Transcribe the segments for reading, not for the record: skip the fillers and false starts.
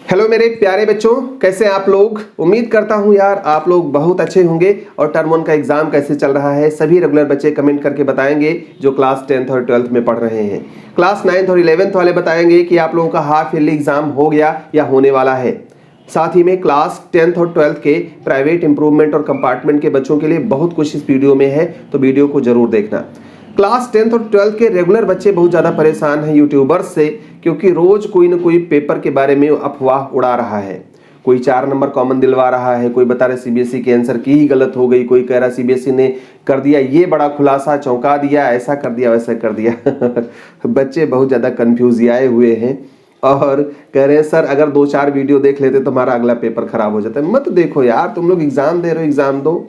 Hello मेरे प्यारे बच्चों, कैसे हैं आप लोग। उम्मीद करता हूं यार आप लोग बहुत अच्छे होंगे। और टर्म 1 का एग्जाम कैसे चल रहा है सभी रेगुलर बच्चे कमेंट करके बताएंगे जो क्लास 10th और 12th में पढ़ रहे हैं। क्लास 9th और 11th वाले बताएंगे कि आप लोगों का हाफ ईयरली एग्जाम हो गया या होने वाला है। साथ ही में क्लास 10th और 12th के प्राइवेट इंप्रूवमेंट और कंपार्टमेंट के बच्चों के लिए बहुत कुछ इस वीडियो में है, तो वीडियो को जरूर देखना। क्लास 10th और 12th के रेगुलर बच्चे बहुत ज़्यादा परेशान हैं यूट्यूबर्स से, क्योंकि रोज कोई ना कोई पेपर के बारे में अफवाह उड़ा रहा है। कोई 4 नंबर कॉमन दिलवा रहा है, कोई बता रहे सीबीएसई के आंसर की ही गलत हो गई, कोई कह रहा सीबीएसई ने कर दिया ये बड़ा खुलासा, चौंका दिया, ऐसा कर दिया वैसा कर दिया। बच्चे बहुत ज़्यादा कन्फ्यूज आए हुए हैं और कह रहे हैं सर अगर 2-4 वीडियो देख लेते तो हमारा अगला पेपर खराब हो जाता है। मत देखो यार, तुम लोग एग्जाम दे रहे हो, एग्जाम दो।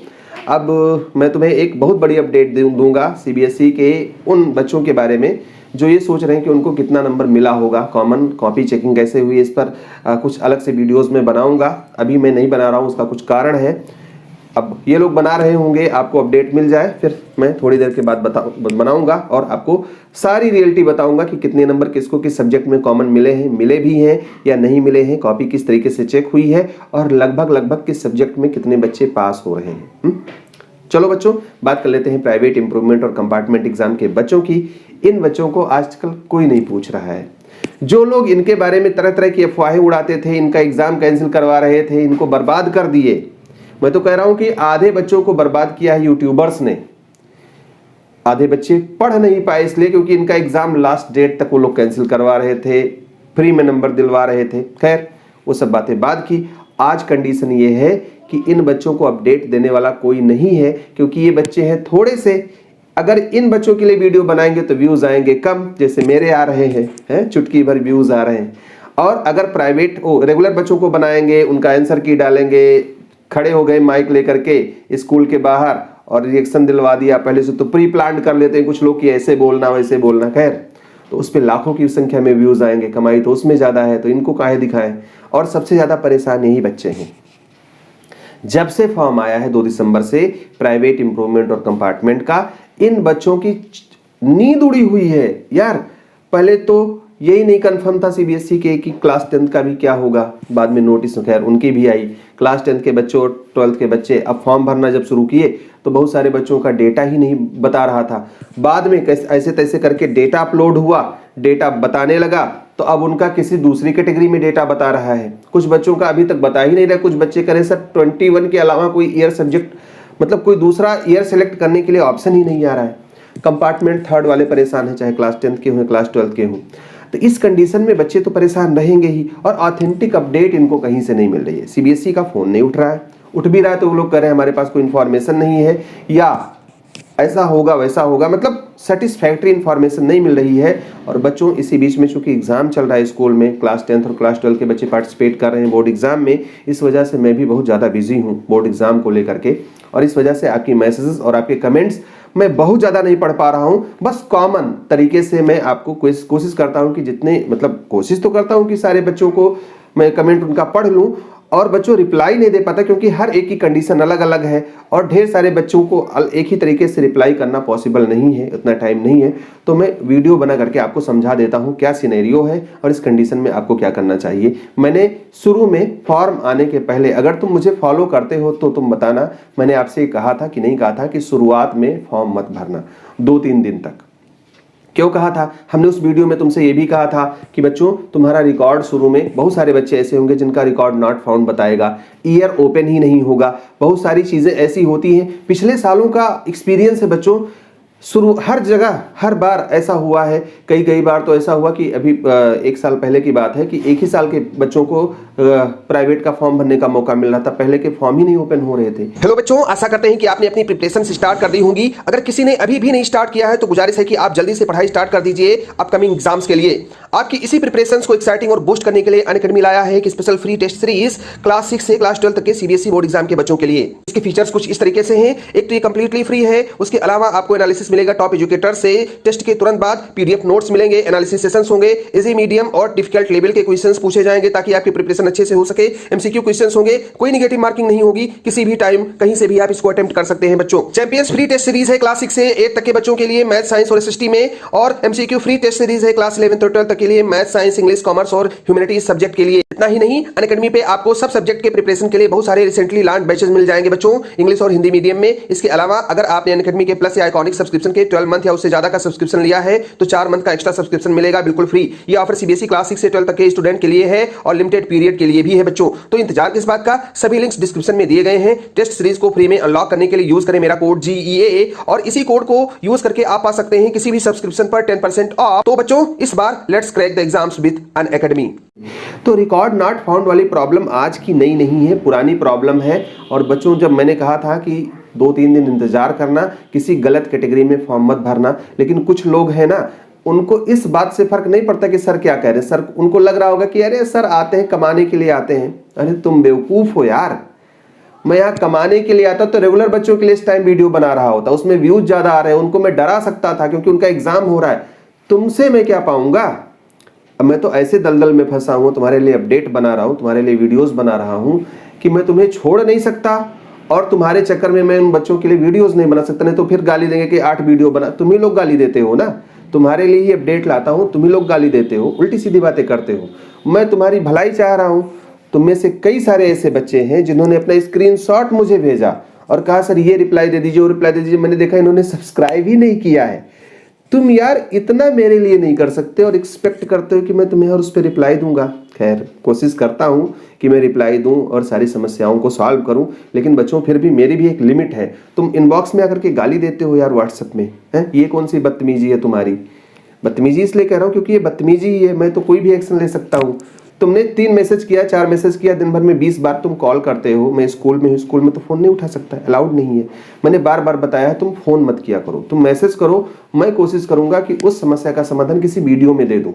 अब मैं तुम्हें एक बहुत बड़ी अपडेट दूंगा सीबीएसई के उन बच्चों के बारे में जो ये सोच रहे हैं कि उनको कितना नंबर मिला होगा, कॉमन कॉपी चेकिंग कैसे हुई, इस पर कुछ अलग से वीडियोस में बनाऊंगा। अभी मैं नहीं बना रहा हूँ, उसका कुछ कारण है। अब ये लोग बना रहे होंगे, आपको अपडेट मिल जाए फिर मैं थोड़ी देर के बाद बनाऊंगा और आपको सारी रियलिटी बताऊंगा कि कितने नंबर किसको किस सब्जेक्ट में कॉमन मिले हैं, मिले भी हैं या नहीं मिले हैं, कॉपी किस तरीके से चेक हुई है और लगभग किस सब्जेक्ट में कितने बच्चे पास हो रहे हैं। चलो बच्चों, बात कर लेते हैं प्राइवेट इंप्रूवमेंट और कंपार्टमेंट एग्जाम के बच्चों की। इन बच्चों को आजकल कोई नहीं पूछ रहा है। जो लोग इनके बारे में तरह तरह की अफवाहें उड़ाते थे, इनका एग्जाम कैंसिल करवा रहे थे, इनको बर्बाद कर दिए। मैं तो कह रहा हूं कि आधे बच्चों को बर्बाद किया है यूट्यूबर्स ने। आधे बच्चे पढ़ नहीं पाए इसलिए क्योंकि इनका एग्जाम लास्ट डेट तक वो लोग कैंसिल करवा रहे थे, फ्री में नंबर दिलवा रहे थे। खैर वो सब बातें बाद की। आज कंडीशन ये है कि इन बच्चों को अपडेट देने वाला कोई नहीं है, क्योंकि ये बच्चे हैं थोड़े से। अगर इन बच्चों के लिए वीडियो बनाएंगे तो व्यूज आएंगे कम, जैसे मेरे आ रहे हैं चुटकी भर व्यूज आ रहे हैं। और अगर प्राइवेट रेगुलर बच्चों को बनाएंगे, उनका आंसर की डालेंगे, खड़े हो गए माइक लेकर के स्कूल के बाहर और रिएक्शन दिलवा दिया, पहले से तो प्री प्लान कर लेते हैं कुछ लोग कि ऐसे बोलना वैसे बोलना। खैर तो उस पर लाखों की संख्या में व्यूज आएंगे, कमाई तो उसमें ज्यादा है, तो इनको काहे दिखाएं। और सबसे ज्यादा परेशान यही बच्चे हैं। जब से फॉर्म आया है 2 दिसंबर से प्राइवेट इंप्रूवमेंट और कंपार्टमेंट का, इन बच्चों की नींद उड़ी हुई है यार। पहले तो यही नहीं कंफर्म था सीबीएसई के कि क्लास 10th का भी क्या होगा, बाद में नोटिस खैर उनकी भी आई। क्लास 10th के बच्चे और 12th के बच्चे अब फॉर्म भरना जब शुरू किए तो बहुत सारे बच्चों का डेटा ही नहीं बता रहा था। बाद में ऐसे तैसे करके डेटा अपलोड हुआ, डेटा बताने लगा, तो अब उनका किसी दूसरी कैटेगरी में डेटा बता रहा है। कुछ बच्चों का अभी तक बता ही नहीं रहा। कुछ बच्चे कह रहे सर 21 के अलावा कोई ईयर सब्जेक्ट, मतलब कोई दूसरा ईयर सेलेक्ट करने के लिए ऑप्शन ही नहीं आ रहा है। कंपार्टमेंट 3rd वाले परेशान हैं, चाहे क्लास 10th के हों क्लास 12th के हों। तो इस कंडीशन में बच्चे तो परेशान रहेंगे ही, और ऑथेंटिक अपडेट इनको कहीं से नहीं मिल रही है। सीबीएसई का फोन नहीं उठ रहा है, उठ भी रहा है तो वो लोग कह रहे हैं हमारे पास कोई इन्फॉर्मेशन नहीं है, या ऐसा होगा वैसा होगा, मतलब सेटिस्फैक्ट्री इंफॉर्मेशन नहीं मिल रही है। और बच्चों इसी बीच में चूंकि एग्जाम चल रहा है स्कूल में, क्लास 10th और क्लास 12 के बच्चे पार्टिसिपेट कर रहे हैं बोर्ड एग्जाम में, इस वजह से मैं भी बहुत ज़्यादा बिजी हूँ बोर्ड एग्जाम को लेकर के। और इस वजह से आपकी मैसेजेस और आपके कमेंट्स मैं बहुत ज़्यादा नहीं पढ़ पा रहा हूँ। बस कॉमन तरीके से मैं आपको कोशिश करता हूँ कि जितने, मतलब कोशिश तो करता हूँ कि सारे बच्चों को मैं कमेंट उनका पढ़ लूँ। और बच्चों रिप्लाई नहीं दे पाता क्योंकि हर एक की कंडीशन अलग अलग है और ढेर सारे बच्चों को एक ही तरीके से रिप्लाई करना पॉसिबल नहीं है, इतना टाइम नहीं है। तो मैं वीडियो बना करके आपको समझा देता हूं क्या सिनेरियो है और इस कंडीशन में आपको क्या करना चाहिए। मैंने शुरू में फॉर्म आने के पहले, अगर तुम मुझे फॉलो करते हो तो तुम बताना, मैंने आपसे कहा था कि नहीं कहा था कि शुरुआत में फॉर्म मत भरना 2-3 दिन तक। क्यों कहा था? हमने उस वीडियो में तुमसे ये भी कहा था कि बच्चों तुम्हारा रिकॉर्ड शुरू में, बहुत सारे बच्चे ऐसे होंगे जिनका रिकॉर्ड नॉट फाउंड बताएगा, ईयर ओपन ही नहीं होगा, बहुत सारी चीजें ऐसी होती हैं। पिछले सालों का एक्सपीरियंस है बच्चों, शुरू हर जगह हर बार ऐसा हुआ है। कई बार तो ऐसा हुआ कि अभी 1 साल पहले की बात है कि एक ही साल के बच्चों को प्राइवेट का फॉर्म भरने का मौका मिल रहा था, पहले के फॉर्म ही नहीं ओपन हो रहे थे। हेलो बच्चों, आशा करते हैं कि आपने अपनी प्रिपरेशन स्टार्ट कर दी होंगी। अगर किसी ने अभी भी नहीं स्टार्ट किया है तो गुजारिश है कि आप जल्दी से पढ़ाई स्टार्ट कर दीजिए अपकमिंग एग्जाम्स के लिए। आपकी इसी प्रिपरेशन को एक्साइटिंग और बूस्ट करने के लिए अनअकैडमी लाया है एक special free test series class 6 से क्लास 12 तक के सीबीएसई बोर्ड एग्जाम के बच्चों के लिए। इसके फीचर्स कुछ इस तरीके से हैं। एक तो ये कंप्लीटली फ्री है, उसके अलावा आपको एनालिसिस मिलेगा टॉप एजुकेटर से, टेस्ट के तुरंत बाद पीडीएफ नोट्स मिलेंगे, एनालिसिस सेशंस होंगे, इजी मीडियम और डिफिकल्ट लेवल के क्वेश्चंस पूछे जाएंगे ताकि आपकी प्रिपरेशन अच्छे से हो सके। एमसीक्यू क्वेश्चंस होंगे, कोई नेगेटिव मार्किंग नहीं होगी, किसी भी टाइम कहीं से भी आप इसको अटेम्प्ट कर सकते हैं बच्चों। चैंपियंस फ्री टेस्ट सीरीज है क्लास 6 से 8 तक के बच्चों के लिए मैथ, साइंस और एसएसटी में, और एमसीक्यू फ्री टेस्ट सीरीज है क्लास 11 और 12 तक के लिए मैथ, साइंस, इंग्लिश, कॉमर्स और ह्यूमैनिटीज सब्जेक्ट के लिए। इतना ही नहीं, अनअकैडमी पे आपको सब सब्जेक्ट के प्रिपरेशन के लिए बहुत सारे रिसेंटली लॉन्च बैचेस मिल जाएंगे बच्चों, इंग्लिश और हिंदी मीडियम में। इसके अलावा अगर आपने अनअकैडमी के प्लस या आइकॉनिक सब्सक्रिप्शन के 12 मंथ या उससे ज्यादा का सब्सक्रिप्शन लिया है तो 4 मंथ का एक्स्ट्रा सब्सक्रिप्शन मिलेगा बिल्कुल फ्री। ये ऑफर सीबीएसई क्लास 6 से 12 तक के स्टूडेंट के लिए है और लिमिटेड पीरियड के लिए भी है बच्चों। तो इंतजार किस बात का, सभी लिंक्स डिस्क्रिप्शन में दिए गए हैं। टेस्ट सीरीज को फ्री में अनलॉक करने के लिए यूज करें मेरा कोड GEAA और इसी कोड को यूज करके आप पा सकते हैं किसी भी सब्सक्रिप्शन पर 10% ऑफ। तो बच्चों इस बार let's crack the exams with Unacademy. तो रिकॉर्ड नॉट फाउंड वाली प्रॉब्लम आज की नई नहीं है, पुरानी प्रॉब्लम है। और बच्चों जब मैंने कहा था कि 2-3 दिन इंतजार करना, किसी गलत कैटेगरी में फॉर्म मत भरना, लेकिन कुछ लोग हैं ना, उनको इस बात से फर्क नहीं पड़ता कि सर क्या कह रहे हैं। सर उनको लग रहा होगा कि अरे सर आते हैं कमाने के लिए आते हैं। अरे तुम बेवकूफ हो यार, मैं यहाँ कमाने के लिए आता तो रेगुलर बच्चों के लिए इस टाइम वीडियो बना रहा होता, उसमें व्यूज ज्यादा आ रहे हैं, उनको मैं डरा सकता था क्योंकि उनका एग्जाम हो रहा है। तुमसे मैं क्या पाऊंगा? अब मैं तो ऐसे दलदल में फंसा हूँ, तुम्हारे लिए अपडेट बना रहा हूँ, तुम्हारे लिए वीडियोस बना रहा हूँ कि मैं तुम्हें छोड़ नहीं सकता और तुम्हारे चक्कर में मैं उन बच्चों के लिए वीडियोस नहीं बना सकता। नहीं तो फिर गाली देंगे कि 8 वीडियो बना। तुम ही लोग गाली देते हो ना, तुम्हारे लिए ही अपडेट लाता हूँ, तुम ही लोग गाली देते हो, उल्टी सीधी बातें करते हो। मैं तुम्हारी भलाई चाह रहा हूँ। तुम में से कई सारे ऐसे बच्चे हैं जिन्होंने अपना स्क्रीनशॉट मुझे भेजा और कहा सर ये रिप्लाई दे दीजिए, वो रिप्लाई दे दीजिए। मैंने देखा इन्होंने सब्सक्राइब ही नहीं किया है। तुम यार इतना मेरे लिए नहीं कर सकते और एक्सपेक्ट करते हो कि मैं तुम्हें और उस पर रिप्लाई दूंगा। खैर कोशिश करता हूं कि मैं रिप्लाई दूं और सारी समस्याओं को सॉल्व करूं, लेकिन बच्चों फिर भी मेरी भी एक लिमिट है। तुम इनबॉक्स में आकर के गाली देते हो यार व्हाट्सएप में, है ये कौन सी बदतमीजी है तुम्हारी? बदतमीजी इसलिए कह रहा हूं क्योंकि ये बदतमीजी ही है। मैं तो कोई भी एक्शन ले सकता हूं। तुमने 3 मैसेज किया, 4 मैसेज किया, दिन भर में 20 बार तुम कॉल करते हो। मैं स्कूल में हूँ, स्कूल में तो फोन नहीं उठा सकता, अलाउड नहीं है। मैंने बार बार बताया है तुम फोन मत किया करो, तुम मैसेज करो। मैं कोशिश करूंगा कि उस समस्या का समाधान किसी वीडियो में दे दूं।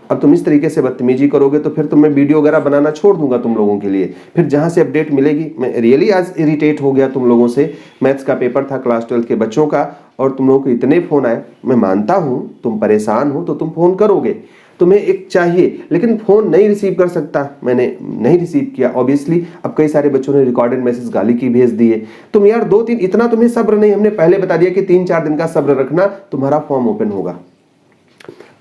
अब तुम इस तरीके से बदतमीजी करोगे तो फिर तो मैं वीडियो वगैरह बनाना छोड़ दूंगा तुम लोगों के लिए। फिर जहां से अपडेट मिलेगी, मैं रियली आज इरिटेट हो गया तुम लोगों से। मैथ्स का पेपर था क्लास 12 के बच्चों का और तुम लोगों को इतने फोन आए। मैं मानता हूं तुम परेशान हो तो तुम फोन करोगे, तुम्हें एक चाहिए, लेकिन फोन नहीं रिसीव कर सकता। मैंने नहीं रिसीव किया ऑब्वियसली। अब कई सारे बच्चों ने रिकॉर्डेड मैसेज गाली की भेज दिए। तुम यार 2-3 इतना तुम्हें सब्र नहीं। हमने पहले बता दिया कि 3-4 दिन का सब्र रखना, तुम्हारा फॉर्म ओपन होगा।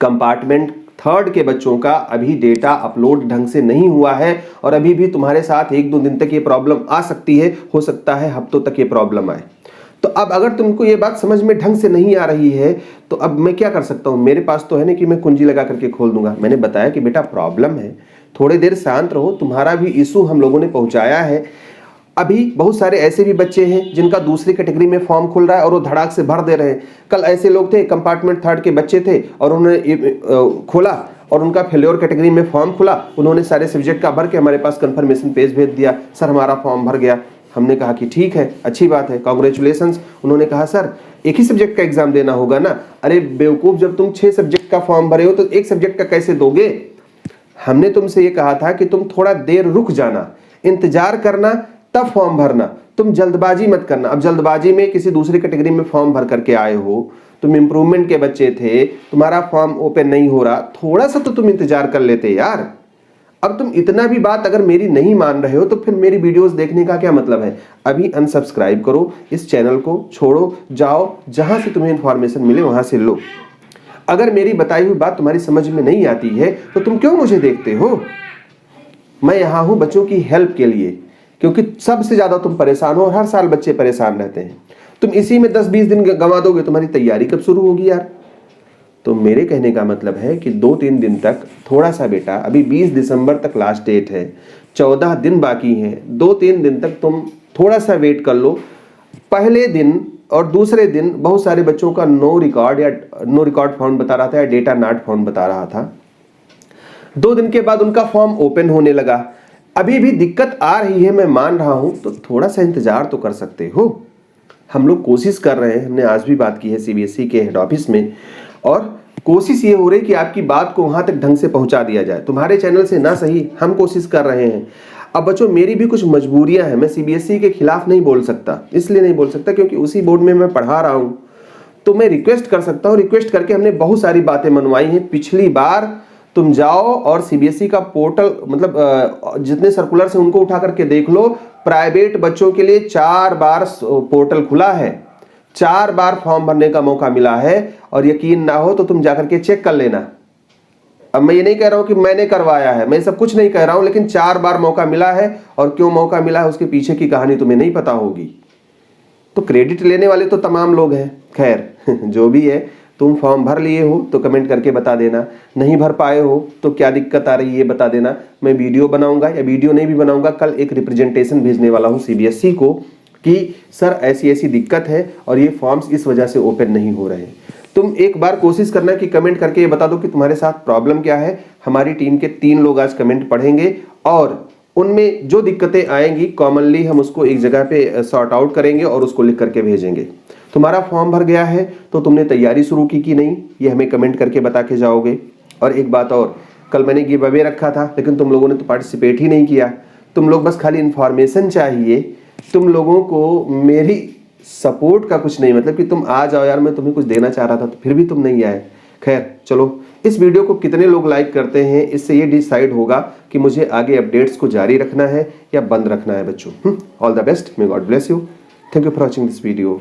कंपार्टमेंट 3rd के बच्चों का अभी डेटा अपलोड ढंग से नहीं हुआ है और अभी भी तुम्हारे साथ 1-2 दिन तक ये प्रॉब्लम आ सकती है, हो सकता है हफ्तों तक ये प्रॉब्लम आए। तो अब अगर तुमको ये बात समझ में ढंग से नहीं आ रही है तो अब मैं क्या कर सकता हूं? मेरे पास तो है ना कि मैं कुंजी लगा करके खोल दूंगा। मैंने बताया कि बेटा प्रॉब्लम है, थोड़ी देर शांत रहो, तुम्हारा भी इशू हम लोगों ने पहुंचाया है। अभी बहुत सारे ऐसे भी बच्चे हैं जिनका दूसरी कैटेगरी में फॉर्म खुल रहा है और वो धड़ाक से भर दे रहे हैं। कल ऐसे लोग थे, कंपार्टमेंट 3rd के बच्चे थे और उन्होंने खोला और उनका फेल्योर कैटेगरी में फॉर्म खुला। उन्होंने सारे सब्जेक्ट का भर के हमारे पास कंफर्मेशन पेज भेज दिया, सर हमारा फॉर्म भर गया। हमने कहा कि ठीक है, अच्छी बात है, कांग्रेचुलेशंस। उन्होंने कहा सर एक ही सब्जेक्ट का एग्जाम देना होगा ना। अरे बेवकूफ, जब तुम 6 सब्जेक्ट का फॉर्म भरे हो तो एक सब्जेक्ट का कैसे दोगे? हमने तुमसे ये कहा था कि तुम थोड़ा देर रुक जाना, इंतजार करना, तब फॉर्म भरना। तुम जल्दबाजी मत करना। अब जल्दबाजी में किसी दूसरी कैटेगरी में फॉर्म भर करके आए हो, तुम इंप्रूवमेंट के बच्चे थे, तुम्हारा फॉर्म ओपन नहीं हो रहा, थोड़ा सा तो तुम इंतजार कर लेते यार। अब तुम इतना भी बात अगर मेरी नहीं मान रहे हो तो फिर मेरी वीडियोस देखने का क्या मतलब है? अभी अनसब्सक्राइब करो, इस चैनल को छोड़ो, जाओ जहां से तुम्हें इंफॉर्मेशन मिले वहां से लो। अगर मेरी बताई हुई बात तुम्हारी समझ में नहीं आती है तो तुम क्यों मुझे देखते हो? मैं यहां हूं बच्चों की हेल्प के लिए, क्योंकि सबसे ज्यादा तुम परेशान हो और हर साल बच्चे परेशान रहते हैं। तुम इसी में 10-20 दिन गंवा दोगे, तुम्हारी तैयारी कब शुरू होगी यार? तो मेरे कहने का मतलब है कि 2-3 दिन तक थोड़ा सा बेटा, अभी 20 दिसंबर तक लास्ट डेट है, 14 दिन बाकी हैं। 2-3 दिन तक तुम थोड़ा सा वेट कर लो। पहले दिन और दूसरे दिन बहुत सारे बच्चों का नो रिकॉर्ड फाउंड बता रहा था या डेटा नॉट फाउंड बता रहा था। 2 दिन के बाद उनका फॉर्म ओपन होने लगा। अभी भी दिक्कत आ रही है, मैं मान रहा हूं, तो थोड़ा सा इंतजार तो कर सकते हो। हम लोग कोशिश कर रहे हैं, हमने आज भी बात की है सीबीएसई के हेड ऑफिस में, और कोशिश ये हो रही है कि आपकी बात को वहां तक ढंग से पहुंचा दिया जाए। तुम्हारे चैनल से ना सही, हम कोशिश कर रहे हैं। अब बच्चों मेरी भी कुछ मजबूरियां हैं, मैं सीबीएसई के खिलाफ नहीं बोल सकता, इसलिए नहीं बोल सकता क्योंकि उसी बोर्ड में मैं पढ़ा रहा हूं। तो मैं रिक्वेस्ट कर सकता हूँ, रिक्वेस्ट करके हमने बहुत सारी बातें मनवाई हैं। पिछली बार तुम जाओ और सीबीएसई का पोर्टल मतलब जितने सर्कुलर्स हैं उनको उठा करके देख लो, प्राइवेट बच्चों के लिए 4 बार पोर्टल खुला है, 4 बार फॉर्म भरने का मौका मिला है। और यकीन ना हो तो तुम जाकर के चेक कर लेना। अब मैं ये नहीं कह रहा हूं कि मैंने करवाया है, मैं सब कुछ नहीं कह रहा हूं, लेकिन 4 बार मौका मिला है और क्यों मौका मिला है उसके पीछे की कहानी तुम्हें नहीं पता होगी। तो क्रेडिट लेने वाले तो तमाम लोग हैं। खैर जो भी है, तुम फॉर्म भर लिए हो तो कमेंट करके बता देना, नहीं भर पाए हो तो क्या दिक्कत आ रही है ये बता देना। मैं वीडियो बनाऊंगा या वीडियो नहीं भी बनाऊंगा, कल एक रिप्रेजेंटेशन भेजने वाला हूं सीबीएसई को कि सर ऐसी ऐसी दिक्कत है और ये फॉर्म्स इस वजह से ओपन नहीं हो रहे हैं। तुम एक बार कोशिश करना कि कमेंट करके ये बता दो कि तुम्हारे साथ प्रॉब्लम क्या है। हमारी टीम के 3 लोग आज कमेंट पढ़ेंगे और उनमें जो दिक्कतें आएंगी कॉमनली हम उसको एक जगह पे सॉर्ट आउट करेंगे और उसको लिख करके भेजेंगे। तुम्हारा फॉर्म भर गया है तो तुमने तैयारी शुरू की कि नहीं, ये हमें कमेंट करके बता के जाओगे। और एक बात और, कल मैंने गिव अवे रखा था लेकिन तुम लोगों ने तो पार्टिसिपेट ही नहीं किया। तुम लोग बस खाली इन्फॉर्मेशन चाहिए, तुम लोगों को मेरी सपोर्ट का कुछ नहीं, मतलब कि तुम आ जाओ यार मैं तुम्हें कुछ देना चाह रहा था तो फिर भी तुम नहीं आए। खैर चलो, इस वीडियो को कितने लोग लाइक करते हैं इससे ये डिसाइड होगा कि मुझे आगे अपडेट्स को जारी रखना है या बंद रखना है बच्चों। All the best, may God bless you, thank you for watching this video.